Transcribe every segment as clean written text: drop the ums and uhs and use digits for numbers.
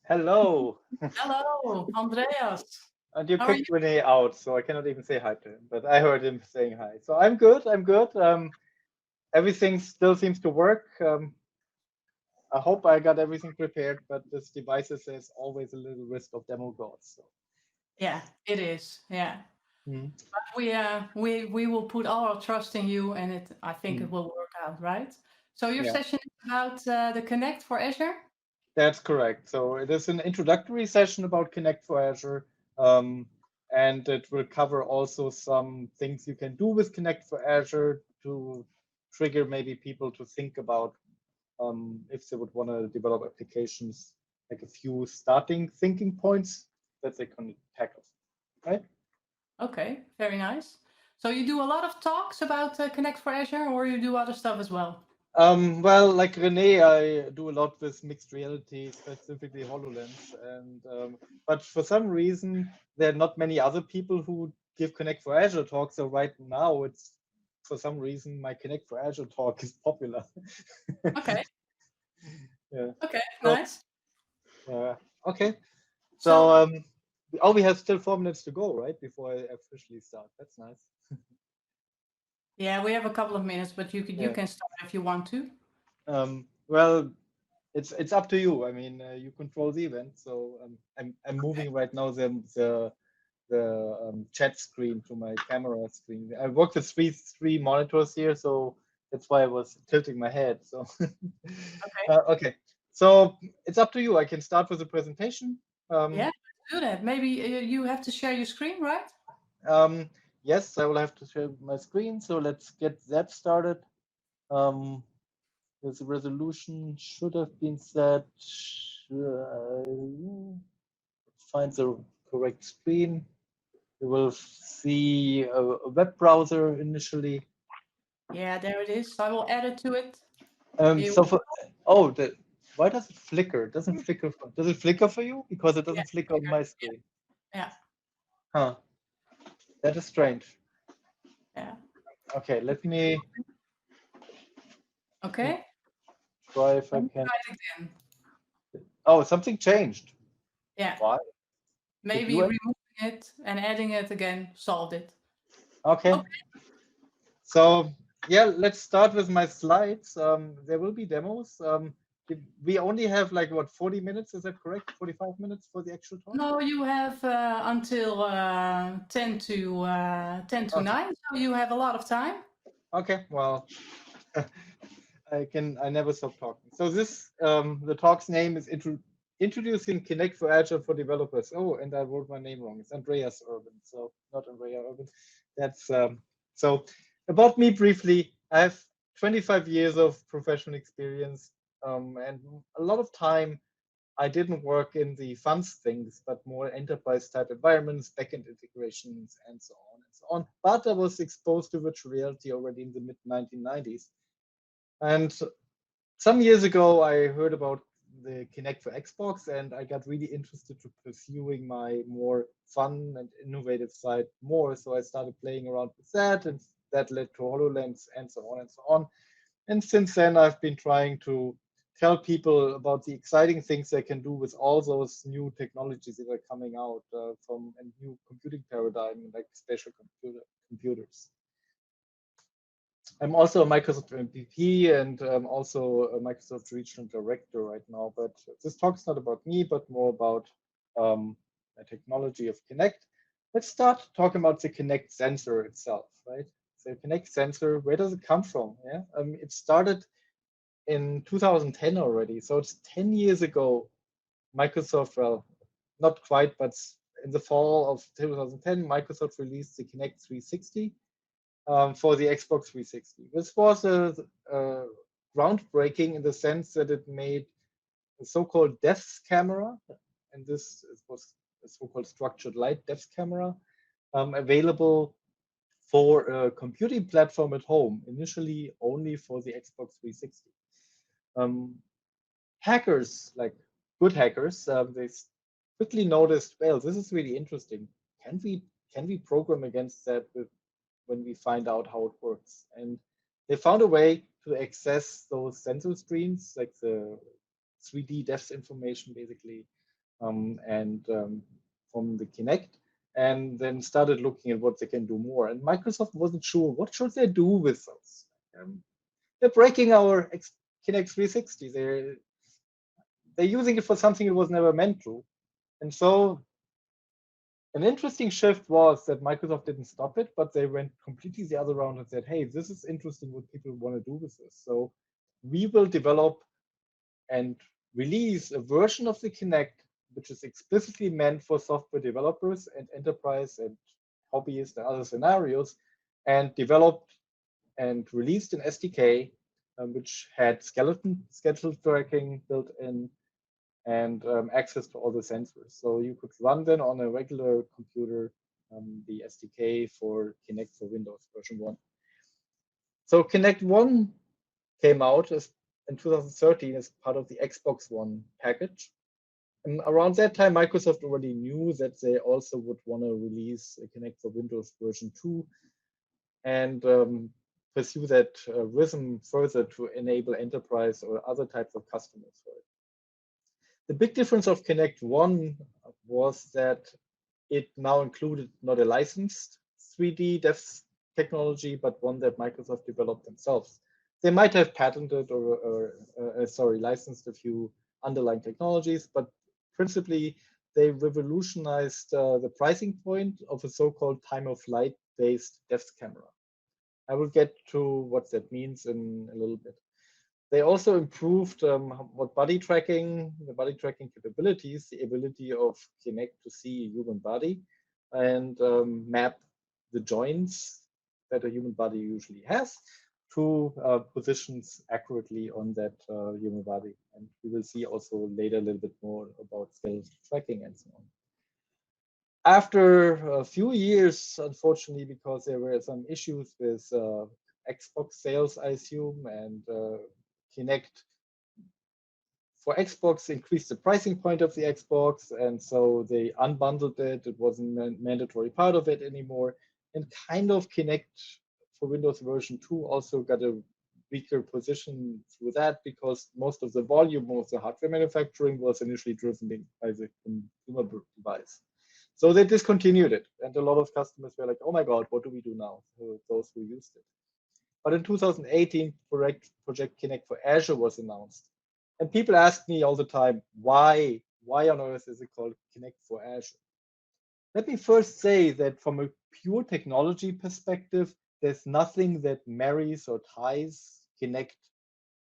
Hello. Hello, Andreas. And you How are you? kicked Renee out, so I cannot even say hi to him, but I heard him saying hi. So I'm good. I'm good. Everything still seems to work. I hope I got everything prepared, but this device is always a little risk of demo gods. So. Yeah, it is. Yeah, Mm, but we will put all our trust in you, and I think it mm, will work out, right? So your yeah, session is about the Connect for Azure. that's correct. So it is an introductory session about Kinect for Azure. Um, and it will cover also some things you can do with Kinect for Azure to trigger maybe people to think about if they would want to develop applications, like a few starting thinking points that they can tackle, right? Okay, very nice. So you do a lot of talks about Connect for Azure, or you do other stuff as well? Well, like Renee, I do a lot with mixed reality, specifically HoloLens, and but for some reason there are not many other people who give Connect for Azure talks. So right now, it's for some reason my Connect for Azure talk is popular. Okay, Yeah. okay, So nice. okay. So So oh, we have still 4 minutes to go, right? Before I officially start. That's nice. yeah, we have a couple of minutes, but you Yeah. can start if you want to. Well, it's up to you. I mean, you control the event. So I'm Okay. moving right now the chat screen to my camera screen. I work with three monitors here, so that's why I was tilting my head. So Okay. okay. So it's up to you. I can start with the presentation. Yeah, Um, let's do that. Maybe you have to share your screen, right? um, yes, I will have to share my screen. So let's get that started. Um, the resolution should have been set. Find the correct screen. You will see a web browser initially. Yeah, there it is. I will add it to it. You, So for oh, why does it flicker? It doesn't flicker. Does it flicker for you? Because it yeah, doesn't flicker on my screen. yeah, Huh? That is strange. yeah. Okay, let me Okay, try if let I me can. try it again. Oh, something changed. Yeah, Why? Did maybe you? removing it and adding it again solved it. Okay. Okay. So yeah, let's start with my slides. There will be demos. We only have like what 40 minutes, is that correct? 45 minutes for the actual talk? No, you have until 10 to Okay. 9, so you have a lot of time. Okay. Well, I never stop talking. So this the talk's name is introducing Kinect for Azure for developers. Oh, and I wrote my name wrong. It's Andreas Erben, so not Andrea Erben. That's so about me briefly. I have 25 years of professional experience, and a lot of time I didn't work in the fun things, but more enterprise type environments, backend integrations, and so on and so on. But I was exposed to virtual reality already in the mid 1990s. And some years ago, I heard about the Kinect for Xbox, and I got really interested to pursuing my more fun and innovative side more. So I started playing around with that, and that led to HoloLens and so on and so on. And since then, I've been trying to tell people about the exciting things they can do with all those new technologies that are coming out from a new computing paradigm, like spatial computers. I'm also a Microsoft MVP and also a Microsoft Regional Director right now. But this talk's not about me, but more about the technology of Kinect. Let's start talking about the Kinect sensor itself, right? So Kinect sensor, where does it come from? Yeah, it started in 2010 already. So it's 10 years ago. Microsoft, well, not quite, but in the fall of 2010, Microsoft released the Kinect 360 for the Xbox 360. This was a groundbreaking in the sense that it made a so-called depth camera, and this was a so-called structured light depth camera, available for a computing platform at home, initially only for the Xbox 360. Um, Hackers, like good hackers, they quickly noticed, well, this is really interesting. Can we can we program against that when we find out how it works? And they found a way to access those sensor screens, like the 3D depth information, basically, and from the Kinect, and then started looking at what they can do more. And Microsoft wasn't sure what should they do with those. They're breaking our Kinect 360. They're using it for something it was never meant to. And so an interesting shift was that Microsoft didn't stop it, but they went completely the other round and said, hey, this is interesting what people want to do with this. So we will develop and release a version of the Kinect which is explicitly meant for software developers and enterprise and hobbyists and other scenarios, and developed and released an SDK which had skeletal tracking built in and access to all the sensors. So you could run them on a regular computer, the SDK for Kinect for Windows version 1. So Kinect 1 came out in 2013 as part of the Xbox One package. And around that time, Microsoft already knew that they also would want to release a Kinect for Windows version 2 and pursue that rhythm further to enable enterprise or other types of customers for it. The big difference of Kinect 1 was that it now included not a licensed 3D depth technology, but one that Microsoft developed themselves. They might have patented or licensed a few underlying technologies, but principally they revolutionized the pricing point of a so-called time-of-flight based depth camera. I will get to what that means in a little bit. They also improved the body tracking capabilities, the ability of Kinect to see a human body and map the joints that a human body usually has to positions accurately on that human body. And we will see also later a little bit more about skeletal tracking and so on. After a few years, unfortunately, because there were some issues with Xbox sales, I assume, and Kinect for Xbox increased the pricing point of the Xbox, and so they unbundled it. It wasn't a mandatory part of it anymore. And kind of Kinect for Windows version 2 also got a weaker position through that because most of the volume of the hardware manufacturing was initially driven by the consumer device. So they discontinued it. And a lot of customers were like, oh my God, what do we do now? Those who used it. But in 2018, Project Kinect for Azure was announced. And people ask me all the time, why on earth is it called Kinect for Azure? Let me first say that from a pure technology perspective, there's nothing that marries or ties Kinect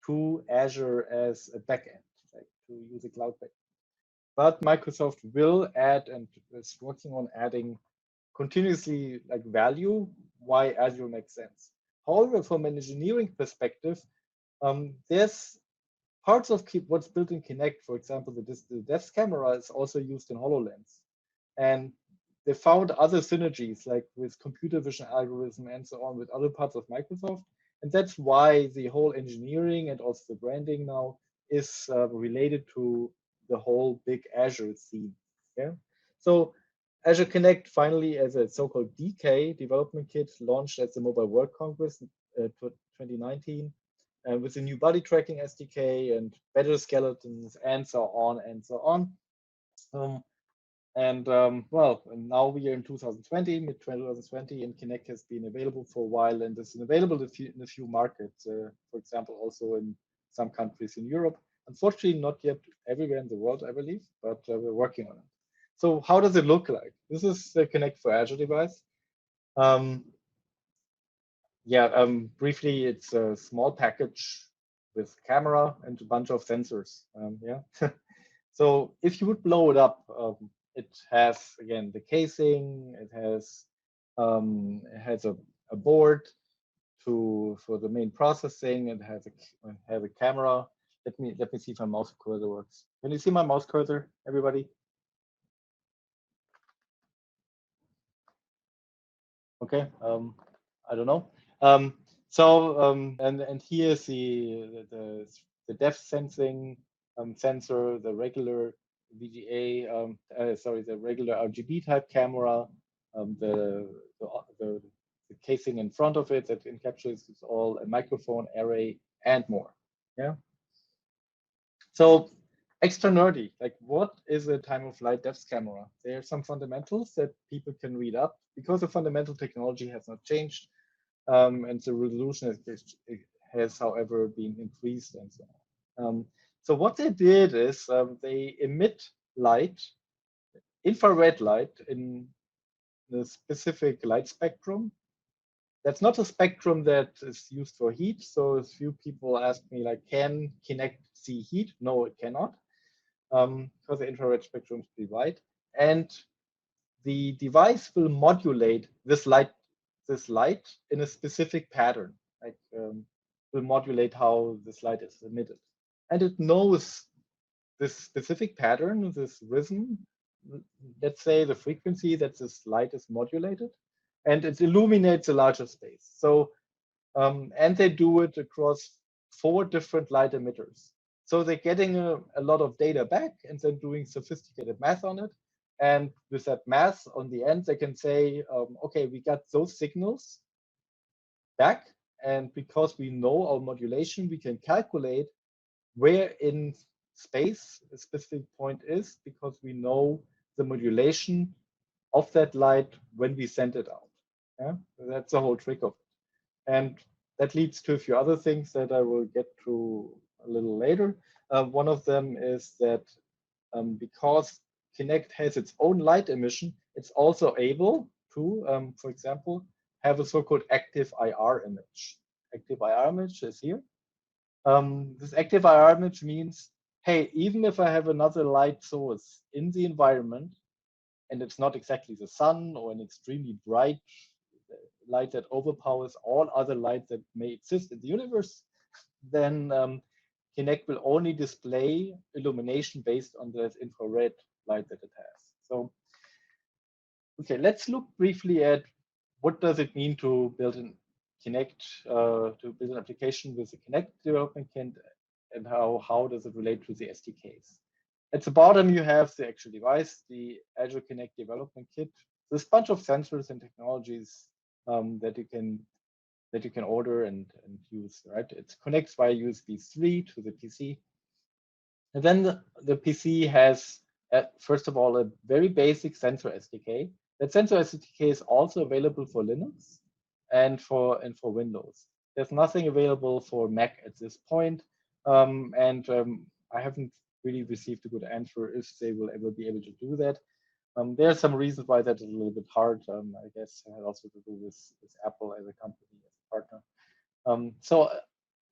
to Azure as a backend, like to use a cloud backend. But Microsoft will add and is working on adding continuously like value why Azure makes sense. However, from an engineering perspective, there's parts of what's built in Kinect, for example, the depth camera is also used in HoloLens. And they found other synergies like with computer vision algorithm and so on with other parts of Microsoft. And that's why the whole engineering and also the branding now is related to the whole big Azure theme. Yeah. So Azure Kinect finally, as a so-called DK development kit, launched at the Mobile World Congress 2019 with a new body tracking SDK and better skeletons and so on and so on. Well, now we are in 2020, mid-2020, and Kinect has been available for a while and is available in a few markets, for example, also in some countries in Europe. Unfortunately, not yet everywhere in the world, I believe, but we're working on it. So how does it look like? This is the Kinect for Azure device. Briefly, it's a small package with camera and a bunch of sensors. So if you would blow it up, it has again the casing. It has a board for the main processing. It has a camera. Let me see if my mouse cursor works. Can you see my mouse cursor, everybody? Okay. I don't know. And here's the depth sensing sensor, the regular VGA, the regular RGB type camera, the casing in front of it that encapsulates all a microphone array and more. Yeah. So extra nerdy, like what is a time of flight depth camera? There are some fundamentals that people can read up because the fundamental technology has not changed, and the resolution has, however, been increased and so on. So what they did is they emit light, infrared light, in the specific light spectrum. That's not a spectrum that is used for heat. So a few people ask me, like, can Kinect see heat? No, it cannot, because the infrared spectrum is pretty wide. And the device will modulate this light in a specific pattern, like will modulate how this light is emitted. And it knows this specific pattern, this rhythm, let's say the frequency that this light is modulated, and it illuminates a larger space. So, and they do it across 4 different light emitters. So they're getting a lot of data back and then doing sophisticated math on it. And with that math on the end, they can say, okay, we got those signals back. And because we know our modulation, we can calculate where in space a specific point is, because we know the modulation of that light when we send it out. Yeah, that's the whole trick of it. And that leads to a few other things that I will get to a little later. One of them is that because Kinect has its own light emission, it's also able to, for example, have a so-called active IR image. Active IR image is here. This active IR image means, hey, even if I have another light source in the environment, and it's not exactly the sun or an extremely bright light that overpowers all other light that may exist in the universe, then Kinect will only display illumination based on the infrared light that it has. So, okay, let's look briefly at what does it mean to build an Kinect, to build an application with the Kinect development kit, and how does it relate to the SDKs. At the bottom, you have the actual device, the Azure Kinect development kit. There's a bunch of sensors and technologies that you can order and use, right? It connects via USB 3 to the PC. And then the PC has, first of all, a very basic sensor SDK. That sensor SDK is also available for Linux and for Windows. There's nothing available for Mac at this point, and I haven't really received a good answer if they will ever be able to do that. There are some reasons why that is a little bit hard. I guess it has also to do with Apple as a company, as a partner. So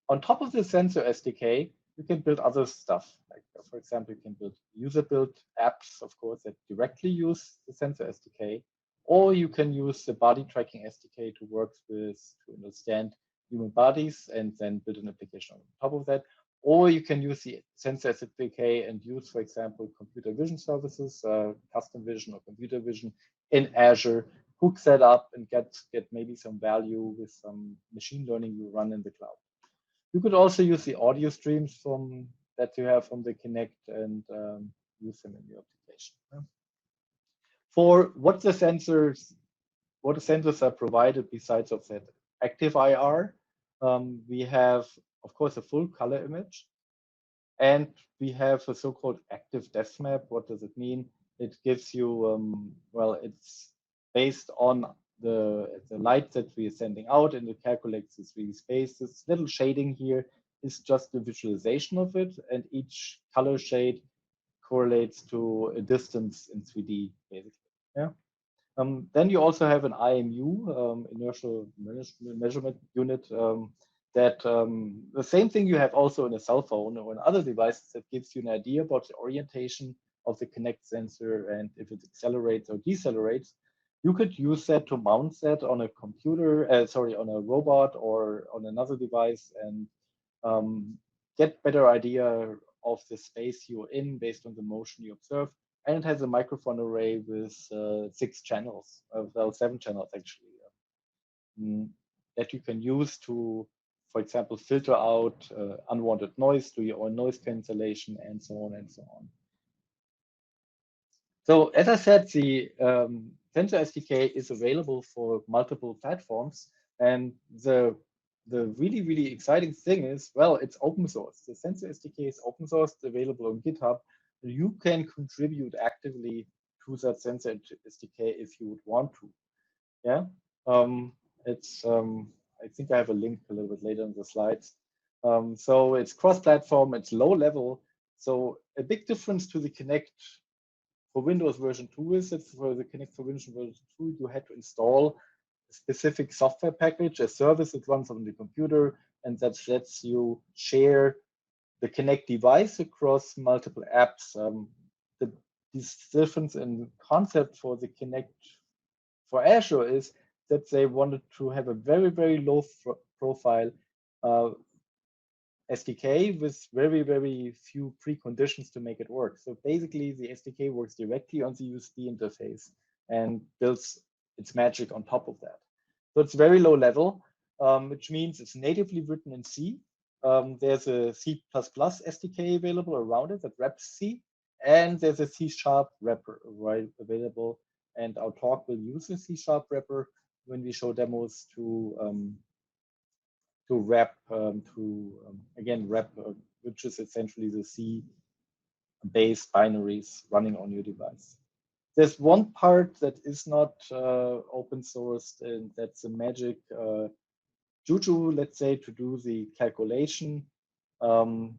on top of the sensor SDK, you can build other stuff. Like, for example, you can build user-built apps, of course, that directly use the sensor SDK, or you can use the body tracking SDK to understand human bodies and then build an application on top of that. Or you can use the sensor SDK and use, for example, computer vision services, custom vision or computer vision in Azure, hook that up and get maybe some value with some machine learning you run in the cloud. You could also use the audio streams that you have from the Kinect and use them in your application. For what the sensors are provided besides of that active IR, we have, of course, a full color image, and we have a so-called active depth map. What does it mean? It gives you, well, it's based on the light that we are sending out, and it calculates the 3D space. This little shading here is just the visualization of it, and each color shade correlates to a distance in 3D, basically. Yeah. Then you also have an IMU, inertial measurement unit, that the same thing you have also in a cell phone or in other devices that gives you an idea about the orientation of the Kinect sensor and if it accelerates or decelerates. You could use that to mount that on a computer, on a robot or on another device, and get better idea of the space you're in based on the motion you observe. And it has a microphone array with 6 channels, well, 7 channels actually, that you can use to, for example, filter out unwanted noise, do your own noise cancellation, and so on and so on. So as I said, the sensor SDK is available for multiple platforms, and the the really, really exciting thing is, well, it's open source. The sensor SDK is open source, available on GitHub. You can contribute actively to that sensor SDK if you would want to. Yeah, it's I think I have a link a little bit later in the slides. So it's cross-platform, it's low level. So a big difference to the Kinect for Windows version 2 is that for the Kinect for Windows version 2, you had to install a specific software package, a service that runs on the computer, and that lets you share the Kinect device across multiple apps. This difference in concept for the Kinect for Azure is that they wanted to have a very, very low profile SDK with very, very few preconditions to make it work. So basically, the SDK works directly on the USB interface and builds its magic on top of that. So it's very low level, which means it's natively written in C. There's a C++ SDK available around it that wraps C, and there's a C# wrapper available. And our talk will use a C# wrapper when we show demos to wrap again wrap, which is essentially the C-based binaries running on your device. There's one part that is not open sourced, and that's the magic juju, let's say, to do the calculation to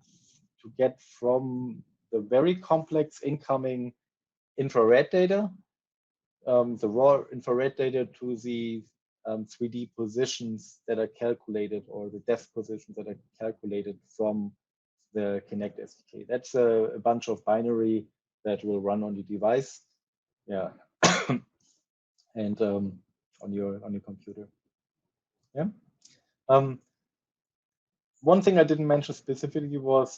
get from the very complex incoming infrared data, the raw infrared data, to the 3D positions that are calculated, or the depth positions that are calculated from the Kinect SDK. That's a bunch of binary that will run on the device, yeah, and on your computer. Yeah. One thing I didn't mention specifically was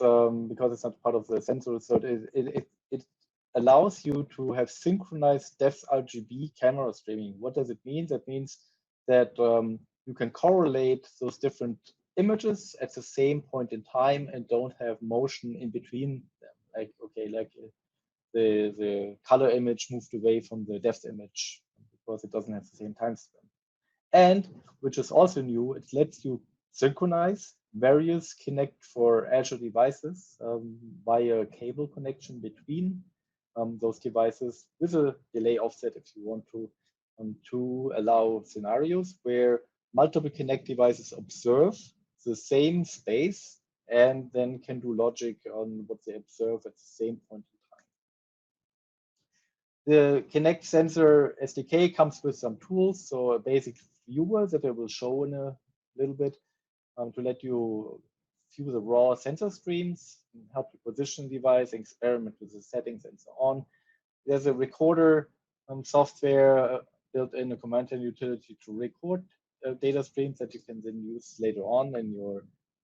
because it's not part of the sensor, so it allows you to have synchronized depth RGB camera streaming. What does it mean? That means that you can correlate those different images at the same point in time and don't have motion in between them. Like, okay, like the color image moved away from the depth image because it doesn't have the same time span. And which is also new, it lets you synchronize various Kinect for Azure devices via cable connection between those devices with a delay offset if you want to allow scenarios where multiple Kinect devices observe the same space and then can do logic on what they observe at the same point in time. The Kinect sensor SDK comes with some tools, so a basic viewer that I will show in a little bit to let you view the raw sensor streams, help you position the device, experiment with the settings, and so on. There's a recorder software built in a command line utility to record data streams that you can then use later on in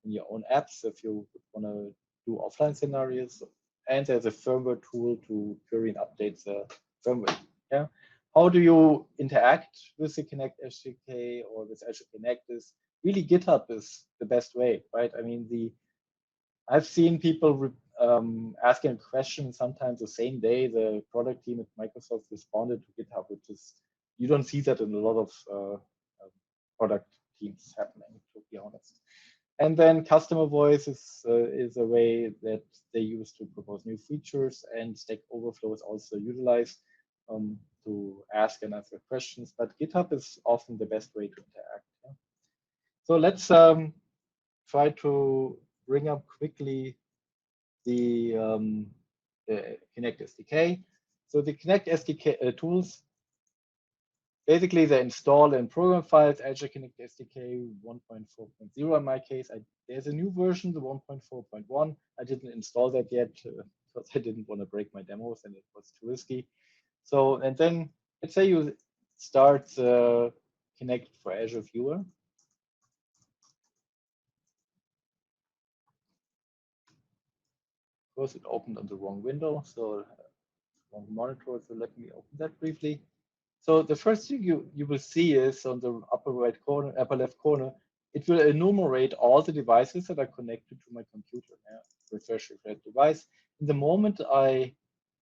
your own apps if you want to do offline scenarios. And there's a firmware tool to query and update the firmware. Yeah. How do you interact with the Kinect SDK or with Azure Kinect? Is really GitHub is the best way, right? I mean, I've seen people asking a question sometimes the same day the product team at Microsoft responded to GitHub, which is, you don't see that in a lot of product teams happening, to be honest. And then customer voice is a way that they use to propose new features, and Stack Overflow is also utilized to ask and answer questions. But GitHub is often the best way to interact. Yeah? So let's try to bring up quickly the Kinect SDK. So the Kinect SDK tools, basically they install in program files Azure Kinect SDK 1.4.0 in my case. There's a new version, the 1.4.1. I didn't install that yet because I didn't want to break my demos and it was too risky. So, and then let's say you start Kinect for Azure Viewer. Of course, it opened on the wrong window, so wrong monitor. So let me open that briefly. So the first thing you will see is on the upper right corner, upper left corner, it will enumerate all the devices that are connected to my computer. Yeah. Refresh that device. In the moment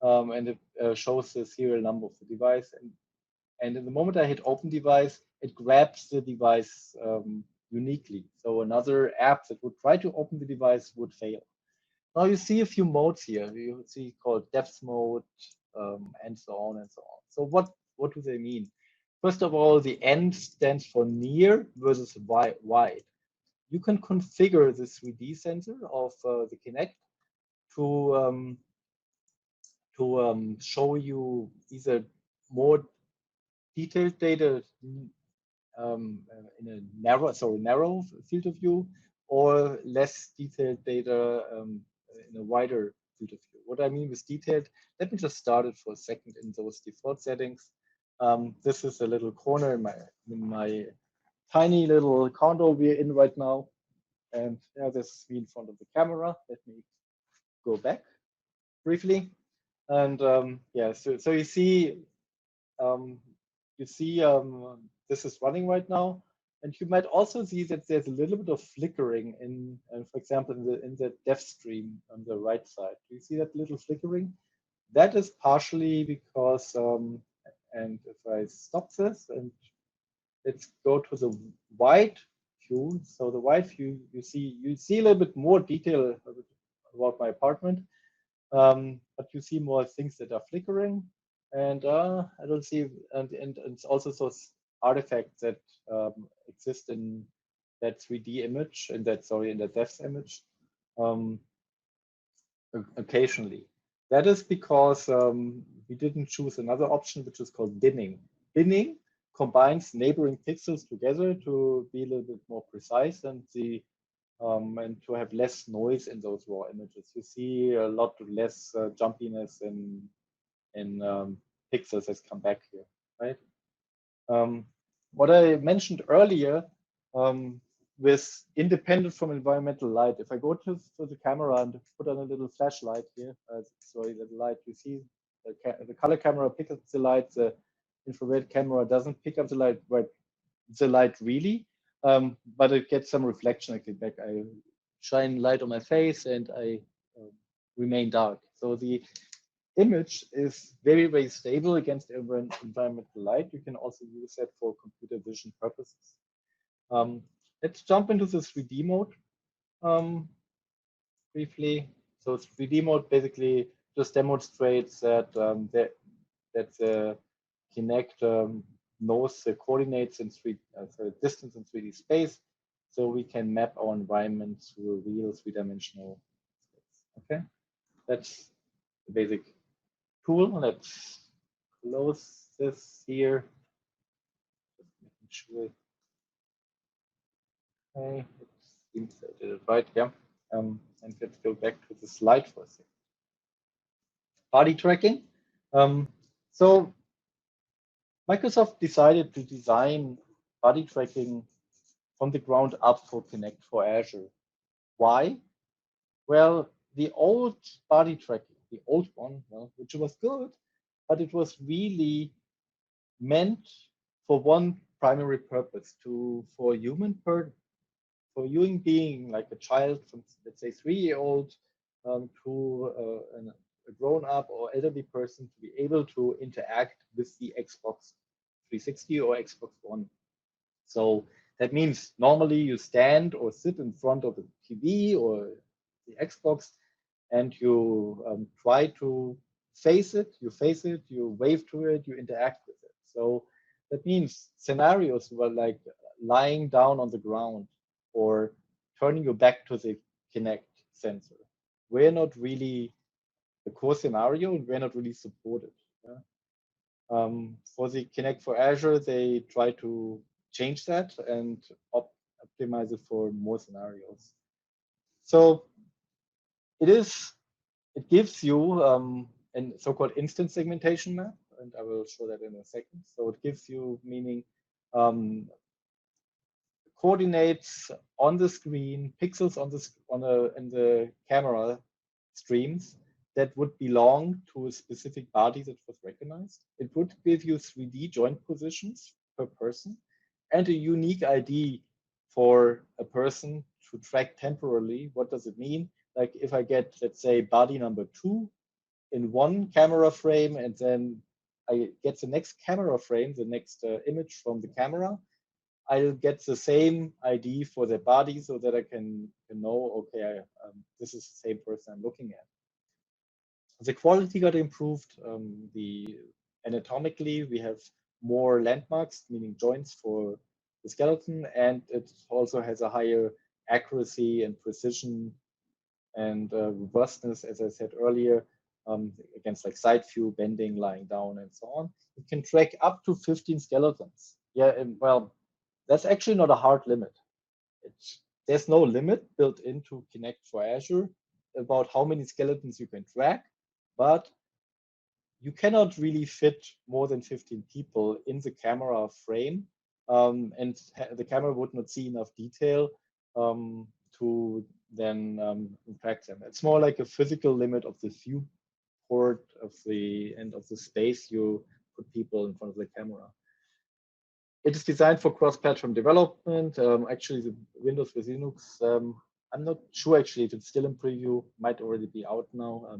and it shows the serial number of the device, and in the moment I hit open device, it grabs the device uniquely. So another app that would try to open the device would fail. Now you see a few modes here. You see called depth mode, and so on and so on. So what do they mean? First of all, the N stands for near versus wide. You can configure the 3D sensor of the Kinect to show you either more detailed data in a narrow field of view, or less detailed data in a wider field of view. What I mean with detailed, let me just start it for a second in those default settings. This is a little corner in my tiny little condo we're in right now. And yeah, this is me in front of the camera. Let me go back briefly. And yeah, so you see, this is running right now. And you might also see that there's a little bit of flickering in, for example, in the dev stream on the right side. Do you see that little flickering? That is partially because, and if I stop this and let's go to the wide view. So the wide view, you see a little bit more detail about my apartment, but you see more things that are flickering, and I don't see, and it's also those artifacts that exist in that 3D image, in that depth image, occasionally. That is because we didn't choose another option, which is called binning. Binning combines neighboring pixels together to be a little bit more precise and to have less noise in those raw images. You see a lot less jumpiness in pixels that come back here, right? What I mentioned earlier with independent from environmental light, if I go to the camera and put on a little flashlight here, sorry, the light, you see the color camera picks up the light, the infrared camera doesn't pick up the light really, but it gets some reflection back. I shine light on my face and I remain dark. So the image is very, very stable against environmental light. You can also use that for computer vision purposes. Let's jump into the 3D mode briefly. So 3D mode basically just demonstrates that that the Kinect knows the coordinates in so distance in 3D space, so we can map our environment to a real three-dimensional space. Okay, that's the basic tool. Let's close this here. Just making sure. Okay, it seems I did it right. Yeah. And let's go back to the slide for a second. Body tracking. So Microsoft decided to design body tracking from the ground up for Kinect for Azure. Why? Well, the old body tracking, the old one, well, which was good, but it was really meant for one primary purpose, for human being like a child from, let's say, 3-year-old to a grown-up or elderly person to be able to interact with the Xbox 360 or Xbox One. So that means normally you stand or sit in front of the TV or the Xbox and you try to face it, you wave to it, you interact with it. So that means scenarios were like lying down on the ground or turning your back to the Kinect sensor. We're not really the core scenario and we're not really supported. Yeah? For the Kinect for Azure, they try to change that and optimize it for more scenarios. So it gives you a so-called instance segmentation map, and I will show that in a second. So it gives you meaning coordinates on the screen, pixels in the camera streams that would belong to a specific body that was recognized. It would give you 3D joint positions per person and a unique ID for a person to track temporarily. What does it mean? Like if I get, let's say, body number 2 in one camera frame, and then I get the next camera frame, the next image from the camera, I'll get the same ID for the body so that I can know, okay, this is the same person I'm looking at. The quality got improved. The anatomically, we have more landmarks, meaning joints for the skeleton, and it also has a higher accuracy and precision and robustness, as I said earlier, against like side view, bending, lying down, and so on. It can track up to 15 skeletons. Yeah, and well, that's actually not a hard limit. There's no limit built into Kinect for Azure about how many skeletons you can track, but you cannot really fit more than 15 people in the camera frame, and the camera would not see enough detail to then track them. It's more like a physical limit of the viewport of the end of the space you put people in front of the camera. It is designed for cross-platform development. Actually, the Windows with Linux, I'm not sure actually if it's still in preview, might already be out now.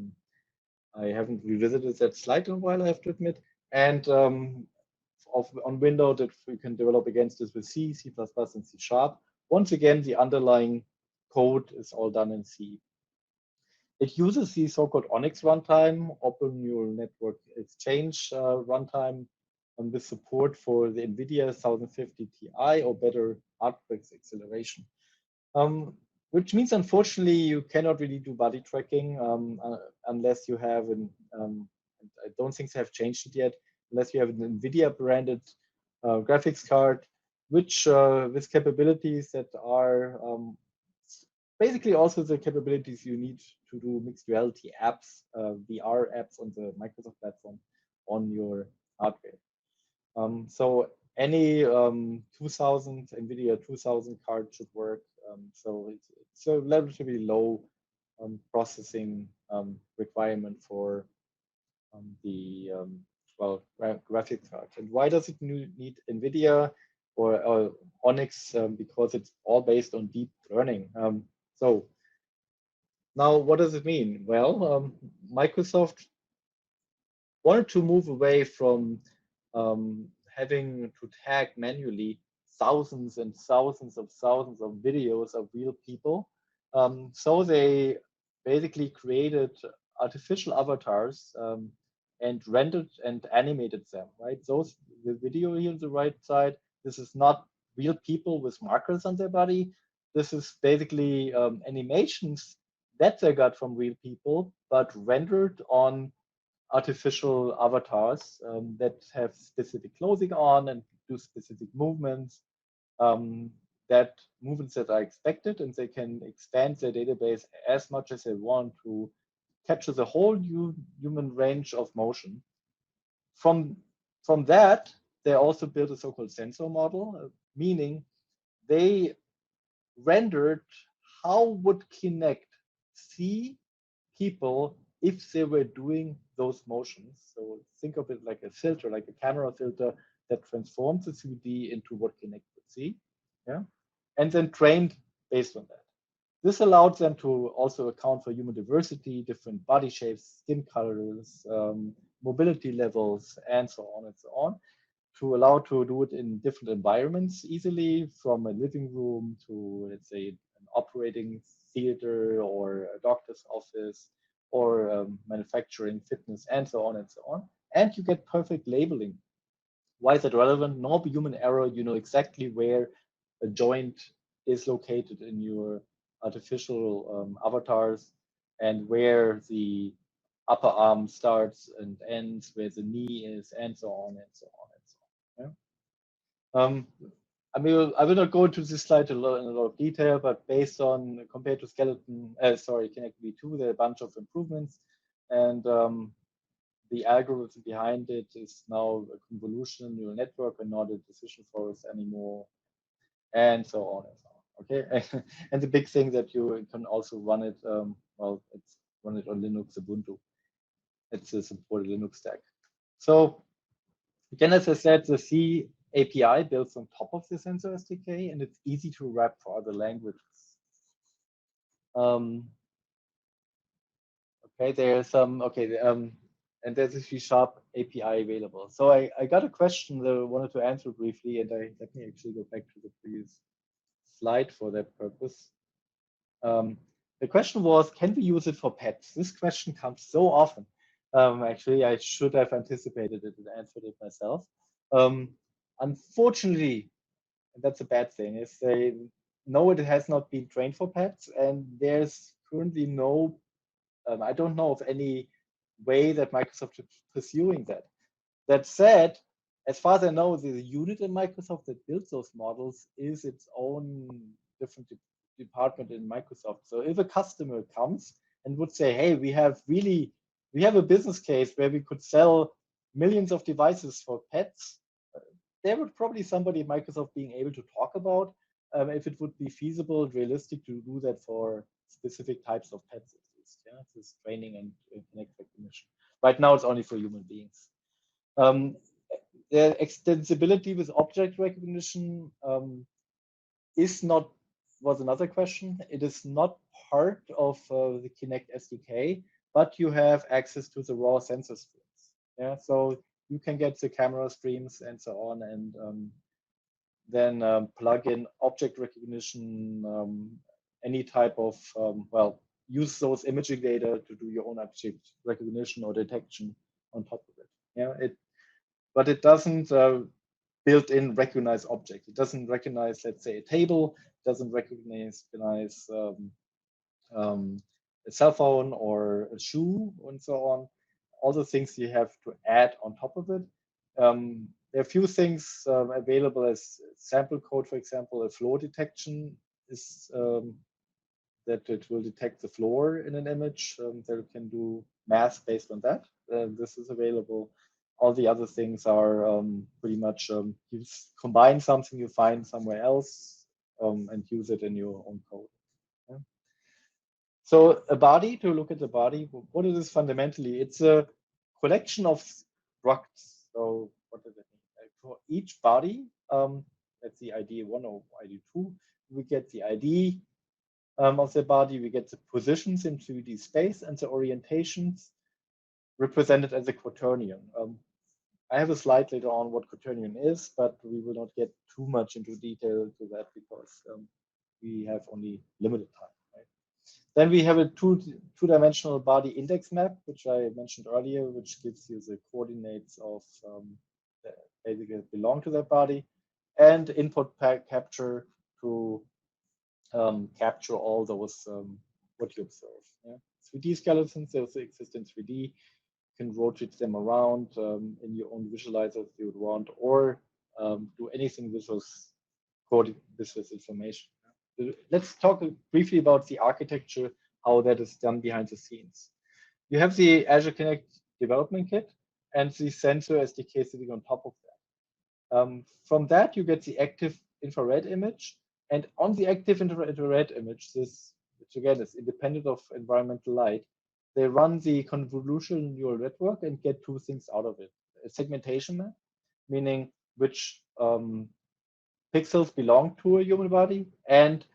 I haven't revisited that slide in a while, I have to admit. And on Windows, that we can develop against this with C, C++, and C#. Once again, the underlying code is all done in C. It uses the so-called ONNX runtime, Open Neural Network Exchange runtime, with support for the NVIDIA 1050 Ti or better RTX acceleration. Which means, unfortunately, you cannot really do body tracking unless you have I don't think they have changed it yet, unless you have an NVIDIA branded graphics card, which with capabilities that are basically also the capabilities you need to do mixed reality apps, VR apps on the Microsoft platform on your hardware. So any 2000 NVIDIA 2000 card should work. So it's a relatively low processing requirement for the graphic card. And why does it need NVIDIA or ONNX? Because it's all based on deep learning. So now what does it mean? Well, Microsoft wanted to move away from having to tag manually thousands and thousands of videos of real people. So they basically created artificial avatars and rendered and animated them, right? The video here on the right side, this is not real people with markers on their body. This is basically animations that they got from real people, but rendered on artificial avatars that have specific clothing on and do specific movements, that movements that are expected, and they can expand their database as much as they want to capture the whole human range of motion. From that, they also built a so-called sensor model, meaning they rendered how would Kinect see people if they were doing those motions. So think of it like a filter, like a camera filter that transforms the 3D into what Kinect would see, yeah, and then trained based on that. This allowed them to also account for human diversity, different body shapes, skin colors, mobility levels, and so on, to allow to do it in different environments easily, from a living room to, let's say, an operating theater or a doctor's office or manufacturing, fitness, and so on and so on. And you get perfect labeling. Why is that relevant? No human error. You know exactly where a joint is located in your artificial avatars and where the upper arm starts and ends, where the knee is, and so on and so on and so on. Yeah? I mean, I will not go into this slide in a lot of detail, but based on compared to Kinect V2, there are a bunch of improvements, and the algorithm behind it is now a convolutional neural network and not a decision forest anymore, and so on and so on. Okay, and the big thing that you can also run it, it's run it on Linux Ubuntu. It's a supported Linux stack. So again, as I said, the C API builds on top of the sensor SDK, and it's easy to wrap for other languages. Okay, there's some, and there's a C# API available. So I got a question that I wanted to answer briefly, and let me actually go back to the previous slide for that purpose. The question was, can we use it for pets? This question comes so often. Actually, I should have anticipated it and answered it myself. Unfortunately, and that's a bad thing, is they know it has not been trained for pets, and there's currently no, I don't know of any way that Microsoft is pursuing that. That said, as far as I know, the unit in Microsoft that builds those models is its own different department in Microsoft. So if a customer comes and would say, hey, we have a business case where we could sell millions of devices for pets, there would probably somebody at Microsoft being able to talk about if it would be feasible, realistic to do that for specific types of pets, at least. Yeah, this training and Kinect recognition. Right now, it's only for human beings. The extensibility with object recognition was another question. It is not part of the Kinect SDK, but you have access to the raw sensor streams. Yeah, so you can get the camera streams and so on, and then plug in object recognition, any type of, well, use those imaging data to do your own object recognition or detection on top of it. Yeah, but it doesn't built in recognize object. It doesn't recognize, let's say, a table, doesn't recognize a cell phone or a shoe and so on. All the things you have to add on top of it. There are a few things available as sample code, for example, a floor detection is that it will detect the floor in an image. That it can do math based on that. This is available. All the other things are pretty much you combine something you find somewhere else and use it in your own code. Yeah. So a body, to look at the body, what is this fundamentally? It's a collection of structs. So what does it mean? For each body, that's the ID 1 or ID 2, we get the ID of the body, we get the positions in 3D space and the orientations represented as a quaternion. I have a slide later on what quaternion is, but we will not get too much into detail to that because we have only limited time. Right? Then we have a two-dimensional body index map, which I mentioned earlier, which gives you the coordinates of that basically belong to that body, and input capture to capture all those what you observe. Yeah? 3D skeletons, they also exist in 3D. You can rotate them around in your own visualizer if you would want, or do anything with this information. Let's talk briefly about the architecture, how that is done behind the scenes. You have the Azure Kinect development kit and the sensor SDK sitting on top of that. From that, you get the active infrared image. And on the active infrared image, which again is independent of environmental light, they run the convolutional neural network and get two things out of it. A segmentation map, meaning which pixels belong to a human body, and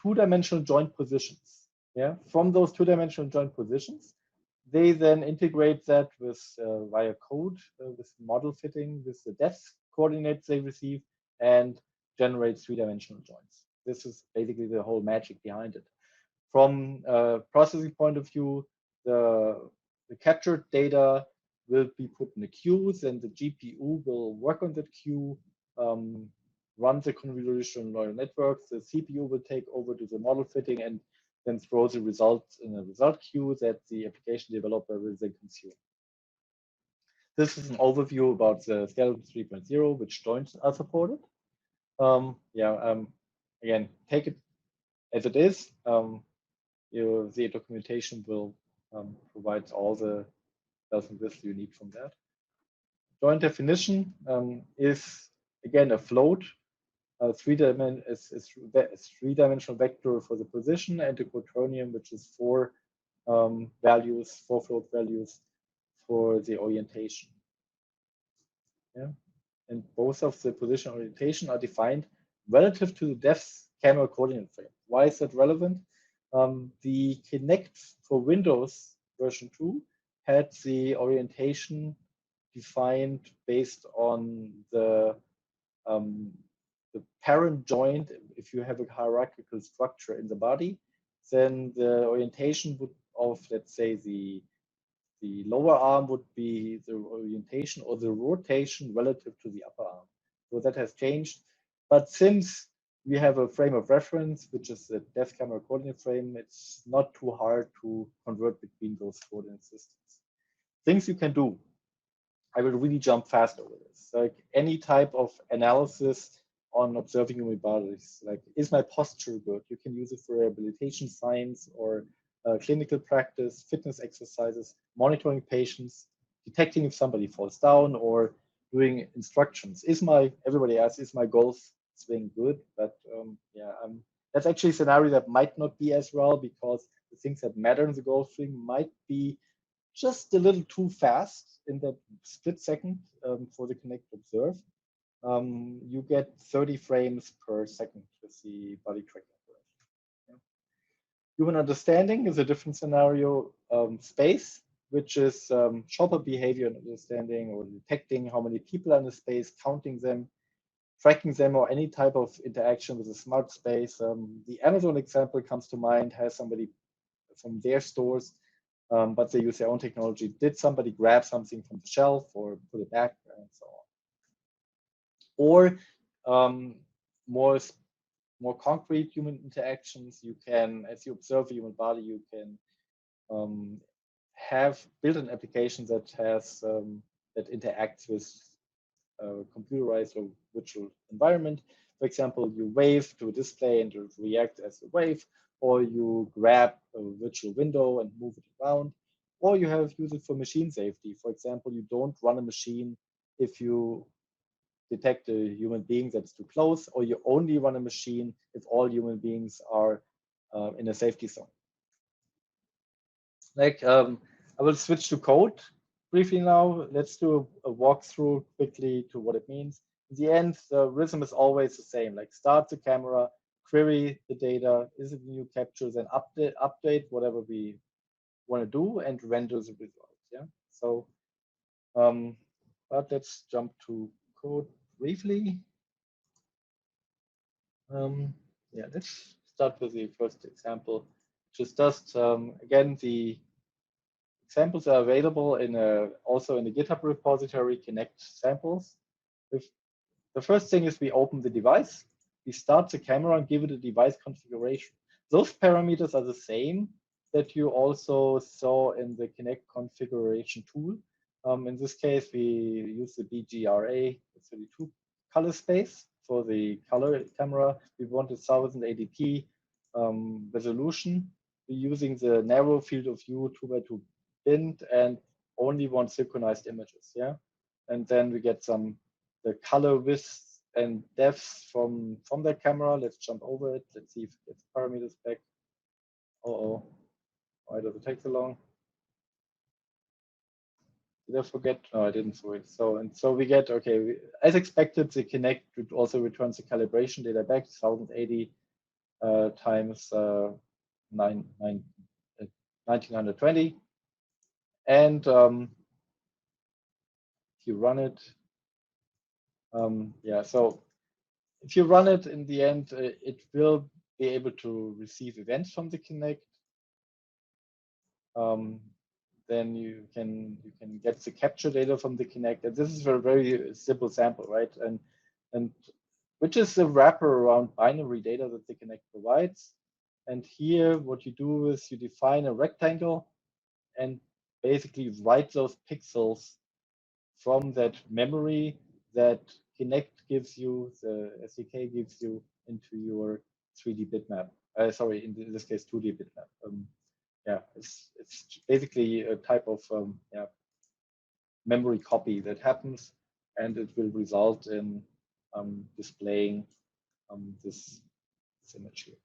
two-dimensional joint positions. Yeah, from those two-dimensional joint positions, they then integrate that with via code, with model fitting, with the depth coordinates they receive, and generate three-dimensional joints. This is basically the whole magic behind it. From a processing point of view, the captured data will be put in the queues, and the GPU will work on that queue, run the convolutional neural networks. The CPU will take over to the model fitting and then throw the results in a result queue that the application developer will then consume. This is an overview about the skeletal 3.0, which joints are supported. Again, take it as it is. The documentation will provide all the bells and whistles you need from that. Joint definition is again a float, three-dimensional vector for the position, and a quaternion, which is four float values for the orientation. Yeah, and both of the position and orientation are defined relative to the depth camera coordinate frame. Why is that relevant? The Kinect for Windows version 2 had the orientation defined based on the parent joint. If you have a hierarchical structure in the body, then the orientation of, let's say, the lower arm would be the orientation or the rotation relative to the upper arm. So that has changed. But since we have a frame of reference, which is the depth camera coordinate frame, it's not too hard to convert between those coordinate systems. Things you can do. I will really jump fast over this. Like any type of analysis on observing human bodies, like is my posture good? You can use it for rehabilitation science or clinical practice, fitness exercises, monitoring patients, detecting if somebody falls down, or doing instructions. Everybody asks, is my golf swing good? But yeah, that's actually a scenario that might not be as well, because the things that matter in the golf swing might be just a little too fast in that split second for the Kinect observe. You get 30 frames per second with the body tracking operation. Yeah. Human understanding is a different scenario. Space, which is shopper behavior and understanding, or detecting how many people are in the space, counting them, tracking them, or any type of interaction with a smart space. The Amazon example comes to mind, has somebody from their stores, but they use their own technology. Did somebody grab something from the shelf or put it back, and so on? Or more concrete human interactions. You can, as you observe a human body, you can have built an application that has that interacts with a computerized or virtual environment. For example, you wave to a display and it reacts as a wave, or you grab a virtual window and move it around, or you have used it for machine safety. For example, you don't run a machine if you detect a human being that's too close, or you only run a machine if all human beings are in a safety zone. Like, I will switch to code briefly now. Let's do a walkthrough quickly to what it means. In the end, the rhythm is always the same. Like, start the camera, query the data, is it a new capture, then update whatever we want to do, and render the results. Yeah. So, but let's jump to code briefly. Yeah, let's start with the first example. Just again, the examples are available in also in the GitHub repository, Kinect samples. The first thing is we open the device, we start the camera and give it a device configuration. Those parameters are the same that you also saw in the Kinect configuration tool. In this case, we use the BGRA 32 color space for the color camera. We wanted 1080p resolution. We're using the narrow field of view 2x2 bint and only want synchronized images. Yeah, and then we get the color width and depth from that camera. Let's jump over it. Let's see if it gets parameters back. Oh, why does it take so long? Did I forget? No, I didn't. Sorry. So we get, okay, as expected, the Kinect also returns the calibration data back, 1080 times 1920. And if you run it, yeah, so if you run it in the end, it will be able to receive events from the Kinect. Then you can get the capture data from the Kinect. And this is a very simple sample, right? And which is a wrapper around binary data that the Kinect provides. And here, what you do is you define a rectangle and basically write those pixels from that memory that Kinect gives you, the SDK gives you, into your 3D bitmap. Sorry, in this case, 2D bitmap. Yeah, it's basically a type of memory copy that happens, and it will result in displaying this image here.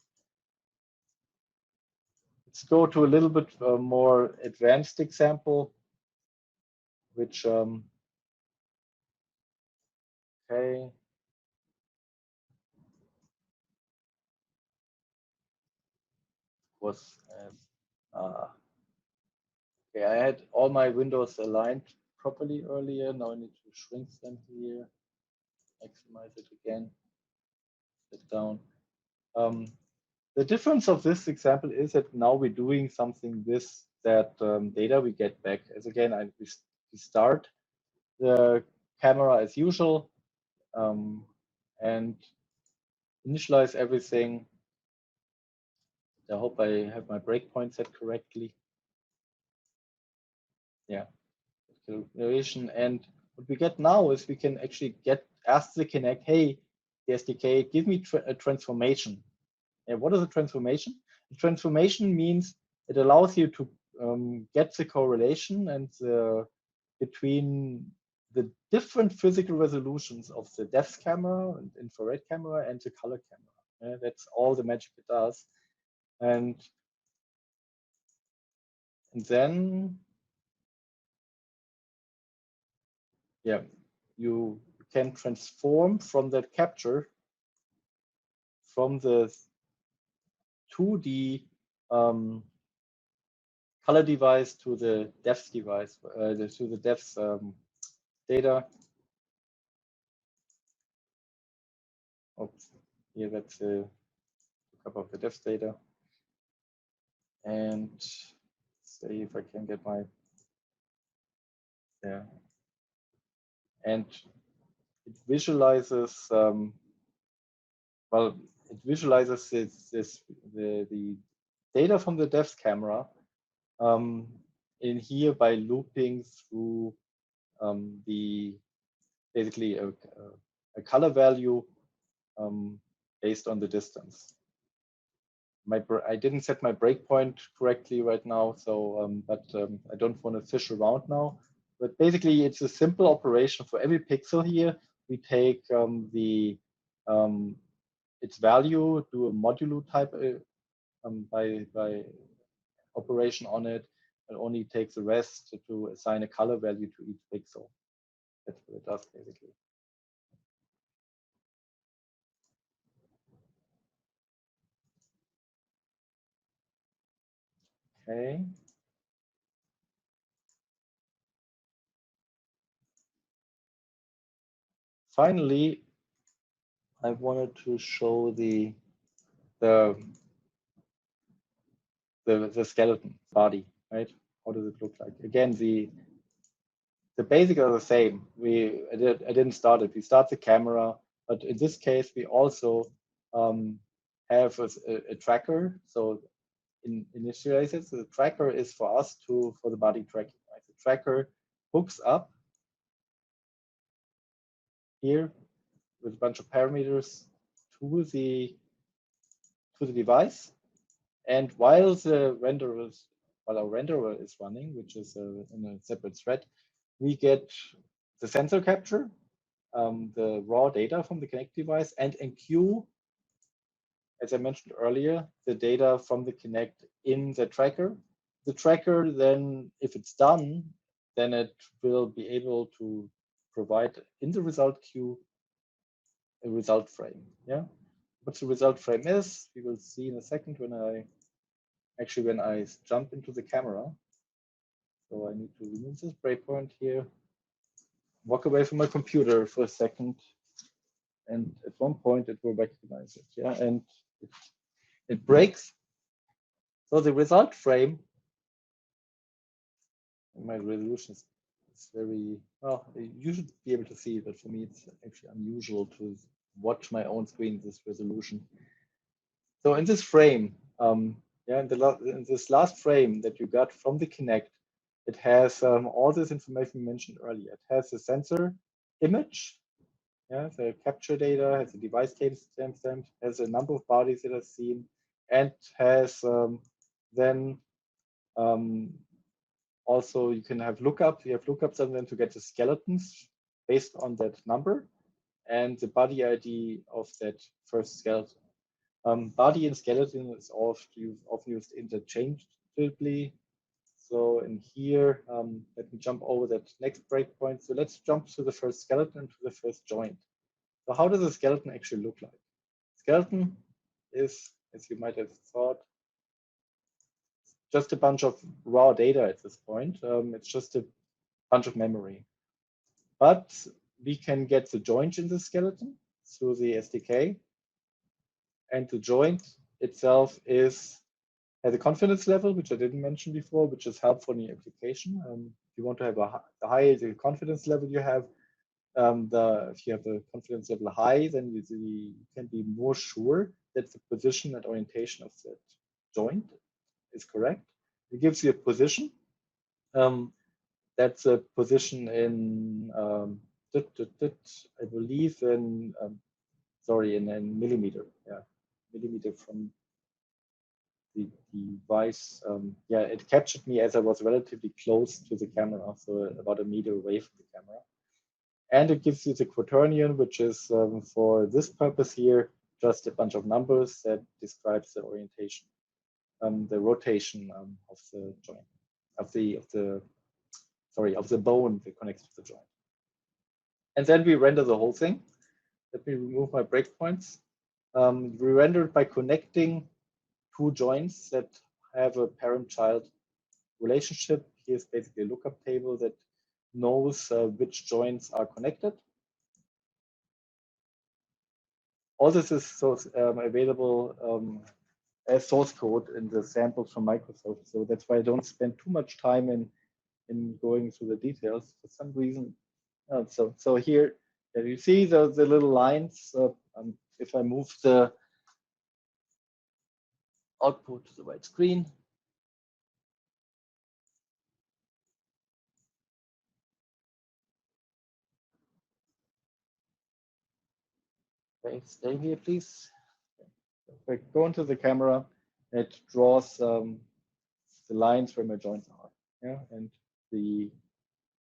Let's go to a little bit more advanced example, which okay. Was Okay, I had all my windows aligned properly earlier. Now I need to shrink them here, maximize it again, sit down. The difference of this example is that now we're doing something with that data we get back. As again, we start the camera as usual and initialize everything. I hope I have my breakpoint set correctly. Yeah, calculation. And what we get now is we can actually ask the Kinect, hey, the SDK, give me a transformation. And what is a transformation? A transformation means it allows you to get the correlation and between the different physical resolutions of the depth camera and infrared camera and the color camera. That's all the magic it does. And then, yeah, you can transform from that capture from the 2D color device to the depth device, to the depth data. Oops, here that's a couple of the depth data. And see if I can get my, yeah. And it visualizes, well, it visualizes the data from the depth camera in here by looping through the basically a color value based on the distance. I didn't set my breakpoint correctly right now, so but I don't want to fish around now. But basically, it's a simple operation for every pixel here. We take its value, do a modulo type by operation on it, and only takes the rest to assign a color value to each pixel. That's what it does basically. Okay. Finally, I wanted to show the skeleton body, right? How does it look like? Again, the basics are the same. I didn't start it. We start the camera, but in this case, we also have a tracker. So initialized, so the tracker is for us for the body tracking. Right? The tracker hooks up here with a bunch of parameters to the device, and while our renderer is running, which is in a separate thread, we get the sensor capture, the raw data from the Kinect device, and enqueue, as I mentioned earlier, the data from the Kinect in the tracker. The tracker then, if it's done, then it will be able to provide in the result queue a result frame. Yeah, what the result frame is, we will see in a second when I jump into the camera. So I need to remove this breakpoint here, walk away from my computer for a second, and at one point it will recognize it. Yeah, and it breaks. So the result frame, my resolution is very well. You should be able to see it, but for me it's actually unusual to watch my own screen this resolution. So in this frame, yeah, in this last frame that you got from the Kinect, it has all this information we mentioned earlier. It has the sensor image, yeah, the capture data, has a device timestamp, has a number of bodies that are seen, and has then also you can have lookup. You have lookups and then to get the skeletons based on that number and the body ID of that first skeleton. Body and skeleton is often used interchangeably. So in here, let me jump over that next breakpoint. So let's jump to the first skeleton, to the first joint. So how does a skeleton actually look like? Skeleton is, as you might have thought, just a bunch of raw data at this point. It's just a bunch of memory. But we can get the joint in the skeleton through the SDK. And the joint itself has a confidence level, which I didn't mention before, which is helpful in your application. If you want to have the higher the confidence level you have, if you have a confidence level high, then you can be more sure that the position and orientation of that joint is correct. It gives you a position. That's a position in, I believe in, in millimeter. Yeah, millimeter from the device. Yeah, it captured me as I was relatively close to the camera, so about a meter away from the camera. And it gives you the quaternion, which is for this purpose here, just a bunch of numbers that describes the orientation, the rotation of the joint, of the bone that connects to the joint. And then we render the whole thing. Let me remove my breakpoints. We render it by connecting two joints that have a parent-child relationship. Here's basically a lookup table that knows which joints are connected. All this is available as source code in the samples from Microsoft. So that's why I don't spend too much time in going through the details for some reason. So here you see the little lines. If I move the output to the right screen, okay, stay here, please. If I go into the camera, it draws the lines where my joints are. Yeah, and the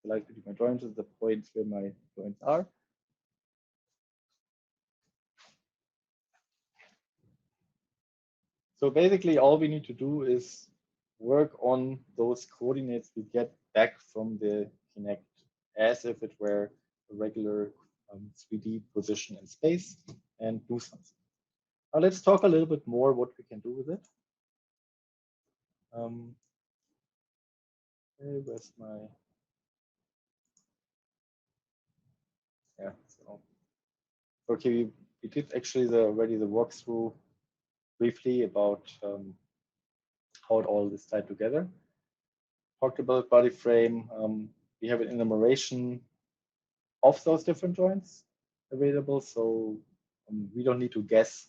lines between my joints is the points where my joints are. So basically, all we need to do is work on those coordinates we get back from the Kinect as if it were a regular 3D position in space and do something. Now let's talk a little bit more what we can do with it. Where's my, yeah, so, okay, we did actually already the walkthrough briefly about how it all is tied together. Talked about body frame. We have an enumeration of those different joints available, so we don't need to guess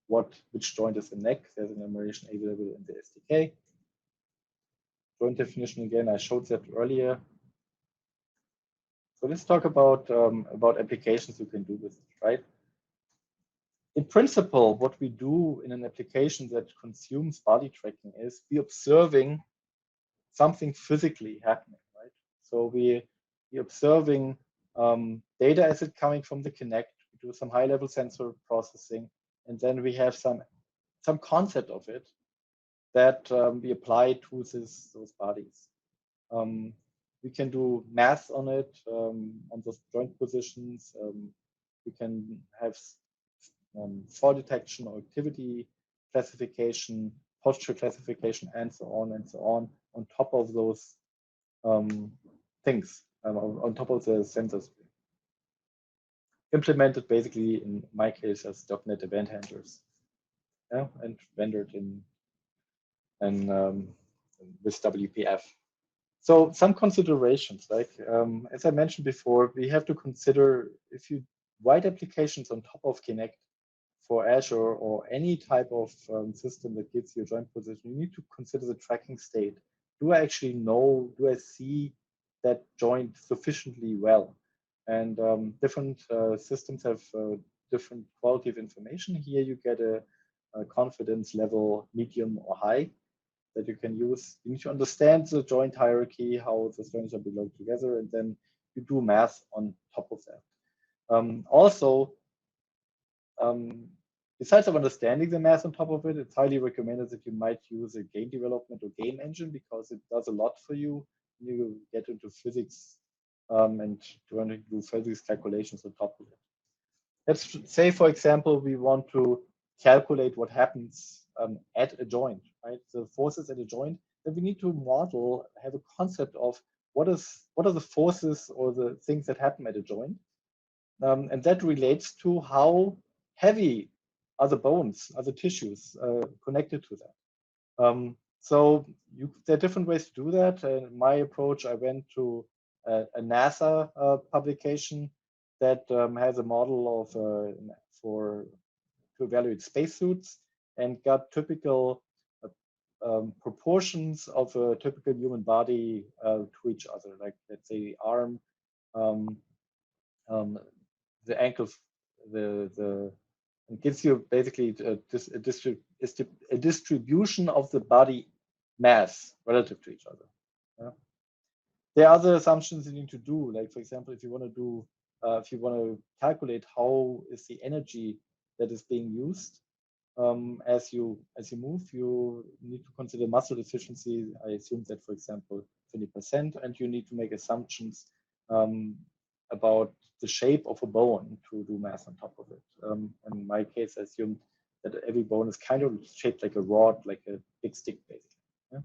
which joint is the neck. There's an enumeration available in the SDK. Joint definition again, I showed that earlier. So let's talk about applications you can do with it, right? In principle, what we do in an application that consumes body tracking is we observing something physically happening, right? So we observing data as it coming from the Kinect. We do some high-level sensor processing, and then we have some concept of it that we apply to those bodies. We can do math on it, on those joint positions. We can have fall detection or activity classification, posture classification, and so on top of those things, on top of the sensors. Implemented basically, in my case, as .NET event handlers, yeah, and rendered in with WPF. So some considerations, like as I mentioned before, we have to consider if you write applications on top of Kinect for Azure or any type of system that gives you a joint position, you need to consider the tracking state. Do I actually know, do I see that joint sufficiently well? And different systems have different quality of information. Here you get a confidence level, medium or high, that you can use. You need to understand the joint hierarchy, how the joints are belong together, and then you do math on top of that. Also, besides of understanding the math on top of it, it's highly recommended that you might use a game development or game engine because it does a lot for you. You get into physics and trying to do physics calculations on top of it. Let's say, for example, we want to calculate what happens at a joint. right? The forces at a joint, then we need to model, have a concept of what are the forces or the things that happen at a joint. And that relates to how heavy are the bones, are the tissues connected to that. So there are different ways to do that. In my approach, I went to a NASA publication that has a model of to evaluate spacesuits and got typical proportions of a typical human body to each other. Like, let's say the arm, the ankle, it gives you basically a distribution of the body mass relative to each other. Yeah. There are other assumptions you need to do. Like, for example, if you want to calculate how is the energy that is being used as you move, you need to consider muscle efficiency. I assume that, for example, 20%, and you need to make assumptions about the shape of a bone to do math on top of it. In my case, I assume that every bone is kind of shaped like a rod, like a big stick, basically. Yeah.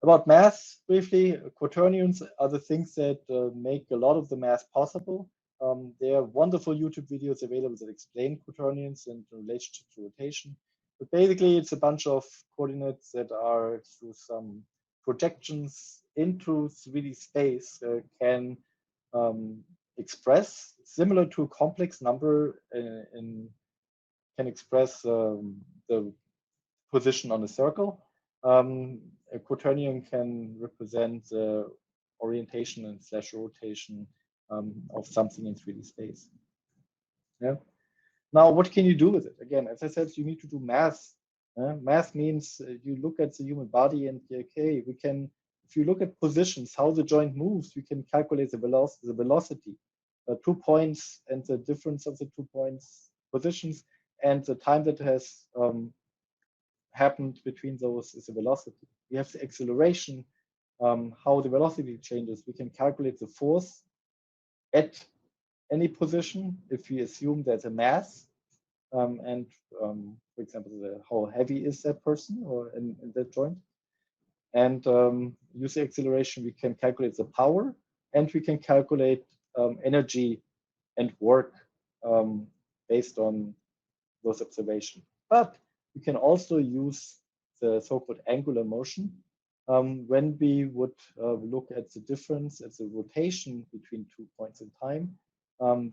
About math, briefly, quaternions are the things that make a lot of the math possible. There are wonderful YouTube videos available that explain quaternions and relationship to rotation. But basically, it's a bunch of coordinates that are through some projections into 3D space can express, similar to a complex number, can express the position on a circle. A quaternion can represent the orientation and / rotation of something in 3D space. Yeah. Now, what can you do with it? Again, as I said, you need to do math. Math means you look at the human body and, okay, we can, if you look at positions, how the joint moves, we can calculate the velocity, 2 points and the difference of the 2 points positions, and the time that has happened between those is the velocity. We have the acceleration, how the velocity changes. We can calculate the force at any position if we assume there's a mass, and for example, how heavy is that person or in that joint. And use the acceleration, we can calculate the power, and we can calculate energy and work based on those observations. But we can also use the so-called angular motion when we would look at the difference, at the rotation between 2 points in time.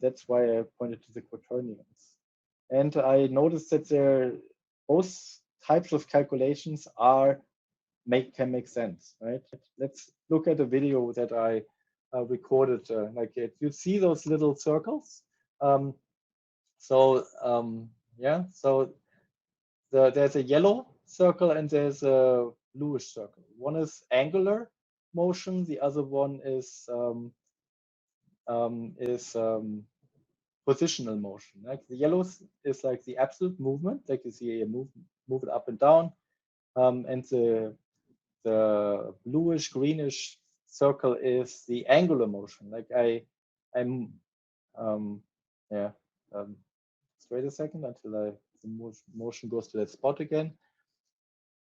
That's why I pointed to the quaternions. And I noticed that both types of calculations can make sense, right? Let's look at a video that I recorded like it. You see those little circles? Yeah, so there's a yellow circle and there's a bluish circle. One is angular motion, the other one is positional motion. Like the yellow is like the absolute movement, like you see a move it up and down, and the bluish greenish circle is the angular motion. Like wait a second until the motion goes to that spot again.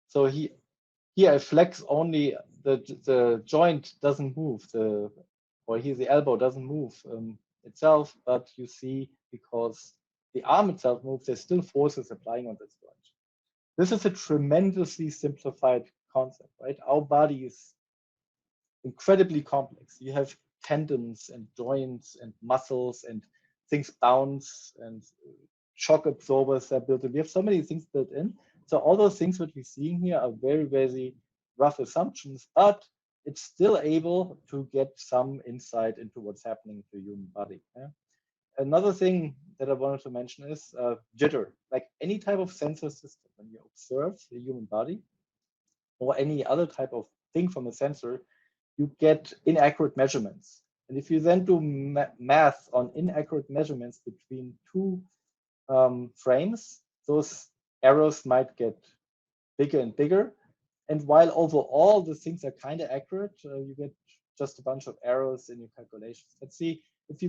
So here I flex only the joint doesn't move, or here the elbow doesn't move itself, but you see because the arm itself moves, there's still forces applying on this joint. This is a tremendously simplified concept, right? Our body is incredibly complex. You have tendons and joints and muscles and things bounce and shock absorbers that are built in. We have so many things built in. So all those things that we're seeing here are very, very rough assumptions, but it's still able to get some insight into what's happening to the human body. Yeah? Another thing that I wanted to mention is jitter. Like any type of sensor system, when you observe the human body or any other type of thing from a sensor, you get inaccurate measurements. And if you then do math on inaccurate measurements between two frames, those errors might get bigger and bigger. And while overall the things are kind of accurate, you get just a bunch of errors in your calculations. Let's see if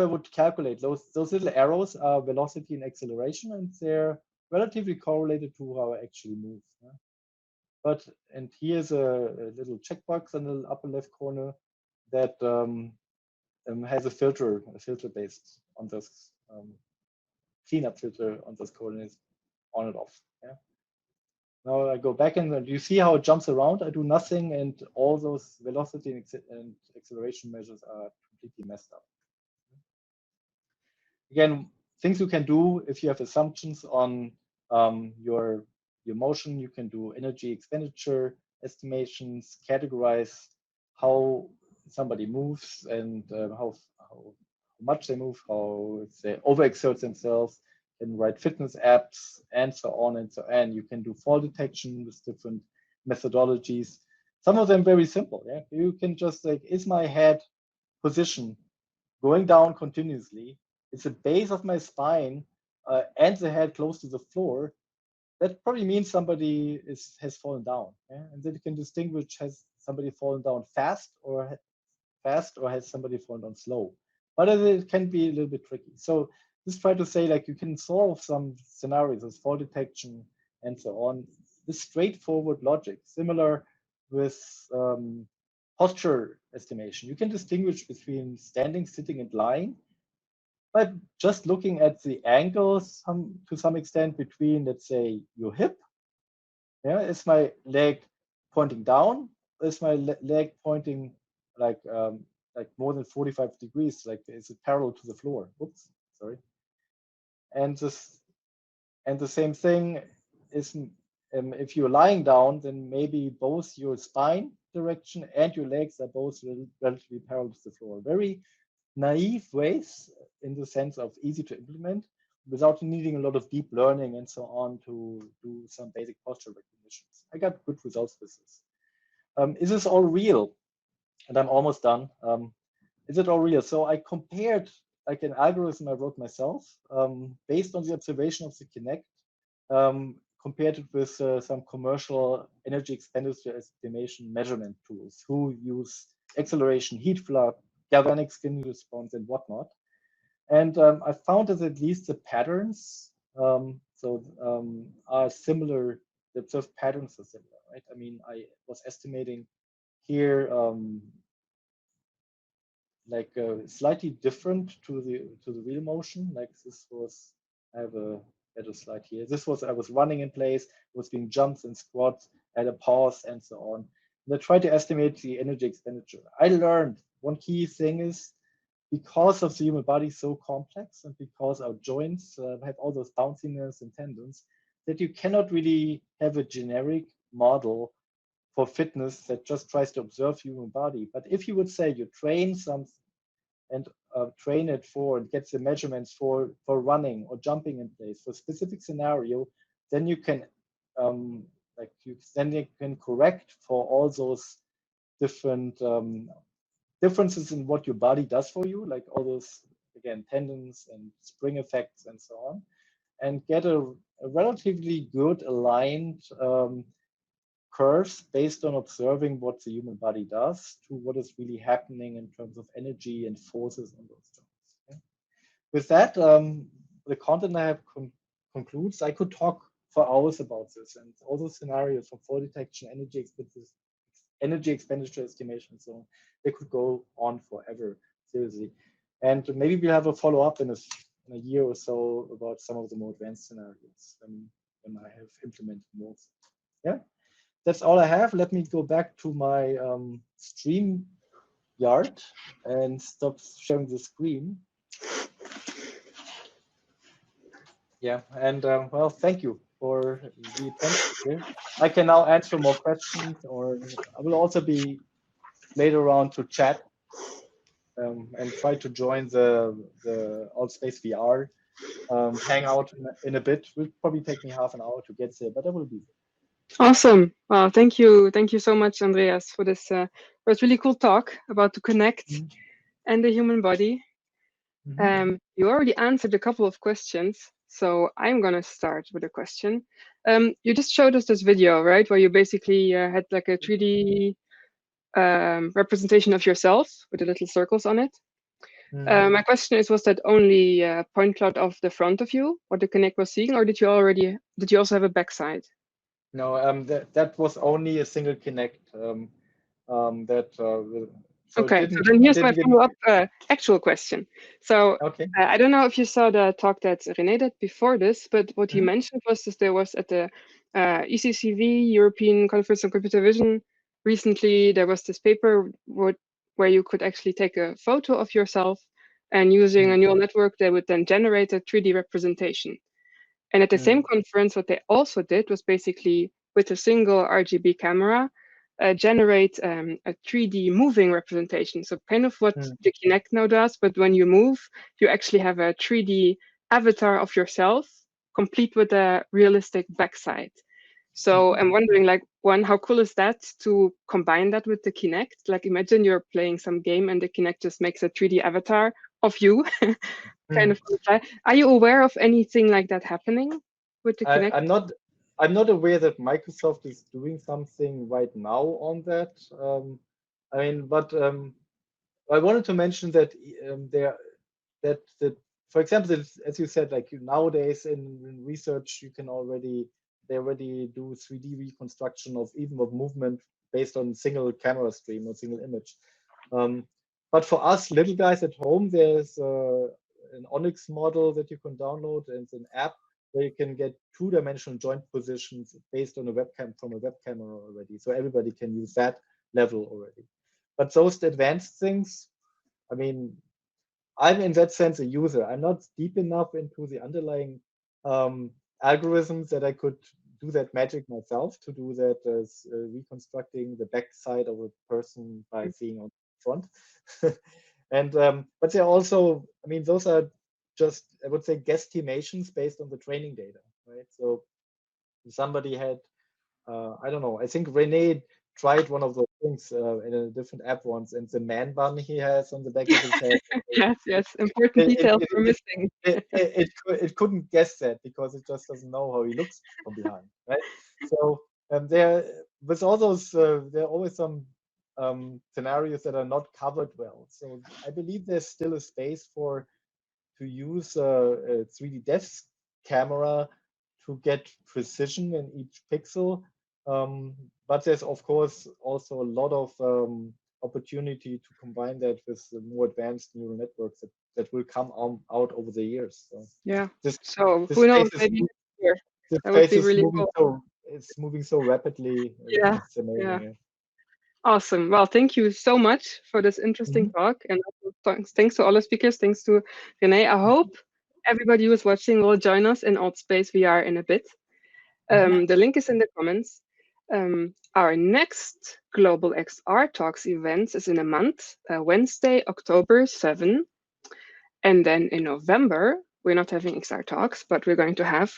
I would calculate those little arrows are velocity and acceleration, and they're relatively correlated to how I actually move. Yeah? But, and here's a little checkbox in the upper left corner that has a filter based on this cleanup filter on this coordinates on and off. Yeah. Now I go back and you see how it jumps around. I do nothing, and all those velocity and acceleration measures are completely messed up. Again, things you can do if you have assumptions on your motion, you can do energy expenditure estimations, categorize how somebody moves and how much they move, how they overexert themselves, and write fitness apps, and so on and so on. You can do fall detection with different methodologies. Some of them very simple. Yeah, you can just like, is my head position going down continuously? Is the base of my spine and the head close to the floor? That probably means somebody has fallen down. Yeah? And then you can distinguish, has somebody fallen down fast or has somebody fallen down slow? But it can be a little bit tricky. So just try to say, like, you can solve some scenarios as fall detection and so on. This straightforward logic, similar with posture estimation. You can distinguish between standing, sitting, and lying by just looking at the angles to some extent between, let's say, your hip. Yeah, is my leg pointing down? Is my leg pointing like more than 45 degrees? Like, is it parallel to the floor? Oops, sorry. And the same thing is if you're lying down, then maybe both your spine direction and your legs are both relatively parallel to the floor. Very naive ways in the sense of easy to implement without needing a lot of deep learning and so on to do some basic posture recognitions. I got good results with this. Is this all real? And I'm almost done. Is it all real? So I compared like an algorithm I wrote myself based on the observation of the Kinect, compared it with some commercial energy expenditure estimation measurement tools who use acceleration, heat flux, galvanic skin response, and whatnot. And I found that at least the patterns are similar. The observed patterns are similar, right? I mean, I was estimating here like slightly different to the real motion. Like this was, I have a better slide here. This was, I was running in place, was doing jumps and squats, had a pause and so on. And I tried to estimate the energy expenditure. I learned one key thing is, because of the human body so complex and because our joints have all those bounciness and tendons, that you cannot really have a generic model for fitness that just tries to observe human body. But if you would say you train something and train it for and get the measurements for running or jumping in place for a specific scenario, then you can then you can correct for all those different differences in what your body does for you, like all those, again, tendons and spring effects and so on, and get a relatively good aligned curves based on observing what the human body does to what is really happening in terms of energy and forces on those joints. Okay? With that, the content I have concludes. I could talk for hours about this and all those scenarios from fall detection, energy expenditure estimation, so on. They could go on forever, seriously. And maybe we'll have a follow-up in a year or so about some of the more advanced scenarios when I have implemented more. Yeah, that's all I have. Let me go back to my stream yard and stop sharing the screen. Yeah, and well, thank you for the attention here. I can now answer more questions, or I will also be later on to chat and try to join the Altspace VR hangout in a bit. Will probably take me half an hour to get there, but I will be there. Awesome. Wow, thank you so much, Andreas, for this really cool talk about the Kinect and the human body. You already answered a couple of questions, so I'm gonna start with a question. You just showed us this video, right, where you basically had like a 3D representation of yourself with the little circles on it. My question is, was that only point cloud of the front of you, what the Kinect was seeing, or did you also have a backside? No, that was only a single Kinect. So okay, so then here's my follow-up actual question. So okay. I don't know if you saw the talk that René did before this, but what he mentioned was that there was at the ECCV, European Conference on Computer Vision, recently there was this paper where you could actually take a photo of yourself, and using a neural network, they would then generate a 3D representation. And at the same conference, what they also did was basically with a single RGB camera, generate a 3D moving representation. So kind of what the Kinect now does, but when you move, you actually have a 3D avatar of yourself, complete with a realistic backside. So I'm wondering, like, one, how cool is that to combine that with the Kinect? Like, imagine you're playing some game and the Kinect just makes a 3D avatar of you, kind of on the fly. Are you aware of anything like that happening with the Kinect? I'm not aware that Microsoft is doing something right now on that. I mean, but I wanted to mention that for example, as you said, like nowadays in research, they already do 3D reconstruction of movement based on single camera stream or single image. But for us little guys at home, there's an Onyx model that you can download, and it's an app where you can get two-dimensional joint positions based on a webcam from a web camera already. So everybody can use that level already. But those advanced things, I mean, I'm in that sense a user. I'm not deep enough into the underlying algorithms that I could do that magic myself, to do that as reconstructing the back side of a person by seeing on the front. And but they're also, I mean, those are just, I would say, guesstimations based on the training data, right? So somebody had, I don't know, I think René tried one of those things in a different app once, and the man bun he has on the back of his head. yes, important details were missing. It couldn't guess that because it just doesn't know how he looks from behind, right? So there, with all those, there are always some scenarios that are not covered well. So I believe there's still a space to use a 3D depth camera to get precision in each pixel. But there's of course also a lot of opportunity to combine that with the more advanced neural networks that will come out over the years. So yeah. This who knows? Maybe that would be really cool. It's moving so rapidly. Yeah. It's amazing. Yeah. Awesome. Well, thank you so much for this interesting talk, and thanks to all the speakers. Thanks to René. I hope everybody who's watching will join us in Altspace VR in a bit. The link is in the comments. Our next GlobalXRTalks event is in a month, Wednesday, October 7. And then in November, we're not having XR Talks, but we're going to have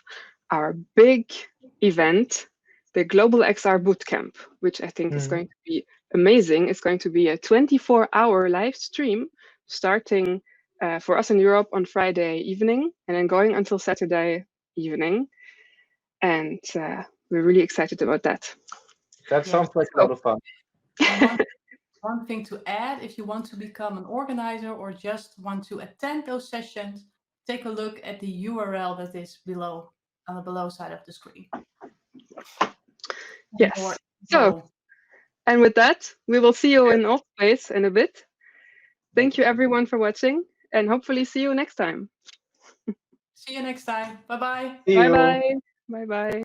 our big event, the GlobalXR Bootcamp, which I think is going to be amazing. It's going to be a 24-hour live stream starting for us in Europe on Friday evening and then going until Saturday evening. And we're really excited about that. That sounds like a lot of fun. One thing to add, if you want to become an organizer or just want to attend those sessions, take a look at the URL that is below, on the below side of the screen. Yes. So, and with that, we will see you in Altspace in a bit. Thank you everyone for watching, and hopefully see you next time. See you next time. Bye-bye. Bye-bye. Bye-bye.